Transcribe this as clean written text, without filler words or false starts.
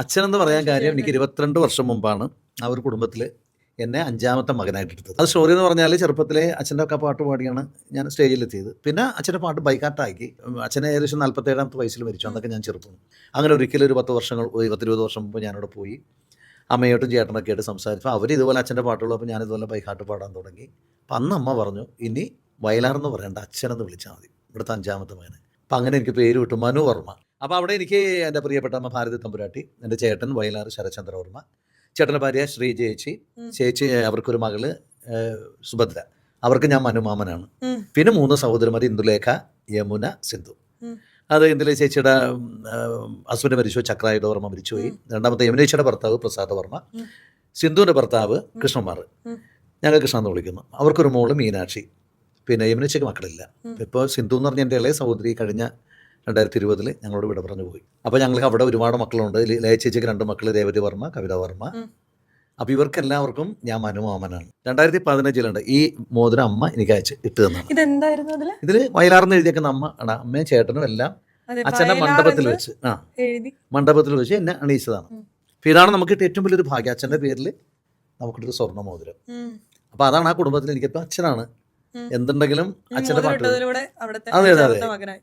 അച്ഛനെന്ന് പറയാൻ കാര്യം എനിക്ക് 22 വർഷം മുമ്പാണ് ആ ഒരു കുടുംബത്തിൽ എന്നെ 5ാമത്തെ മകനായിട്ട് എടുത്തത്. അത് സ്റ്റോറി എന്ന് പറഞ്ഞാൽ ചെറുപ്പത്തിലെ അച്ഛൻ്റെ ഒക്കെ പാട്ട് പാടിയാണ് ഞാൻ സ്റ്റേജിലെത്തിയത്. പിന്നെ അച്ഛൻ്റെ പാട്ട് ബൈക്കാട്ടാക്കി. അച്ഛനെ ഏകദേശം 47ാമത്തെ വയസ്സിൽ മരിച്ചു. അന്നൊക്കെ ഞാൻ ചെറുപ്പം. അങ്ങനെ ഒരിക്കലും ഒരു 10 വർഷങ്ങൾ 20 വർഷം മുമ്പ് ഞാനവിടെ പോയി അമ്മയോട്ടും ചേട്ടനൊക്കെ ആയിട്ട് സംസാരിച്ചു. അവർ ഇതുപോലെ അച്ഛൻ്റെ പാട്ടുള്ളപ്പോൾ ഞാനിതുപോലെ ബൈക്കാട്ട് പാടാൻ തുടങ്ങി. അപ്പം അന്ന് അമ്മ പറഞ്ഞു, ഇനി വയലാറെന്ന് പറയേണ്ട അച്ഛനെന്ന് വിളിച്ചാൽ മതി, ഇവിടുത്തെ 5ാമത്തെ മകനെ. അപ്പം അങ്ങനെ എനിക്ക് പേര് വിട്ടു, മനു വർമ്മ. അപ്പോൾ അവിടെ എനിക്ക് എൻ്റെ പ്രിയപ്പെട്ട അമ്മ ഭാരതി തമ്പുരാട്ടി, എൻ്റെ ചേട്ടൻ വയലാർ ശരചന്ദ്രവർമ്മ, ചേട്ടൻ്റെ ഭാര്യ ശ്രീ ചേച്ചി അവർക്കൊരു മകള് സുഭദ്ര, അവർക്ക് ഞാൻ മനുമാമനാണ്. പിന്നെ 3 സഹോദരന്മാർ, ഇന്ദുലേഖ, യമുന, സിന്ധു. അത് ഇന്ദുലേഖ ചേച്ചിയുടെ ഹസ്ബൻഡ് മരിച്ചു, ചക്രായുധ വർമ്മ മരിച്ചുപോയി. രണ്ടാമത്തെ യമുനേച്ചിയുടെ ഭർത്താവ് പ്രസാദ വർമ്മ, സിന്ധുവിൻ്റെ ഭർത്താവ് കൃഷ്ണകുമാർ, ഞങ്ങൾ കൃഷ്ണ എന്ന് വിളിക്കുന്നു. അവർക്കൊരു മോള് മീനാക്ഷി. പിന്നെ യമുനേച്ചിക്ക് മക്കളില്ല. ഇപ്പോൾ സിന്ധു എന്ന് പറഞ്ഞ എൻ്റെ ഇളയ സഹോദരി കഴിഞ്ഞ 2020 ഞങ്ങളോട് വിട പറഞ്ഞു പോയി. അപ്പോൾ ഞങ്ങൾക്ക് അവിടെ ഒരുപാട് മക്കളുണ്ട്. ലയ ചേച്ചിക്ക് 2 മക്കൾ, രേവതി വർമ്മ, കവിത വർമ്മ. അപ്പോൾ ഇവർക്കെല്ലാവർക്കും ഞാൻ മനുമാമനാണ്. 2015 ഈ മോതിരം അമ്മ എനിക്ക് അയച്ച് ഇട്ട് തന്നാണ്. ഇതിൽ വയലാർന്ന് എഴുതിയേക്കുന്ന അമ്മയും ചേട്ടനും എല്ലാം അച്ഛൻ്റെ മണ്ഡപത്തിൽ വെച്ച് എന്നെ അണിയിച്ചതാണ്. അപ്പോൾ ഇതാണ് നമുക്ക് ഏറ്റവും വലിയൊരു ഭാഗ്യം, അച്ഛൻ്റെ പേരിൽ നമുക്കിട്ടൊരു സ്വർണ്ണ മോതിരം. അപ്പോൾ അതാണ് ആ കുടുംബത്തിൽ എനിക്കിപ്പോൾ അച്ഛനാണ് എന്തുണ്ടെങ്കിലും അച്ഛൻ്റെ പാട്ട്. അതെ.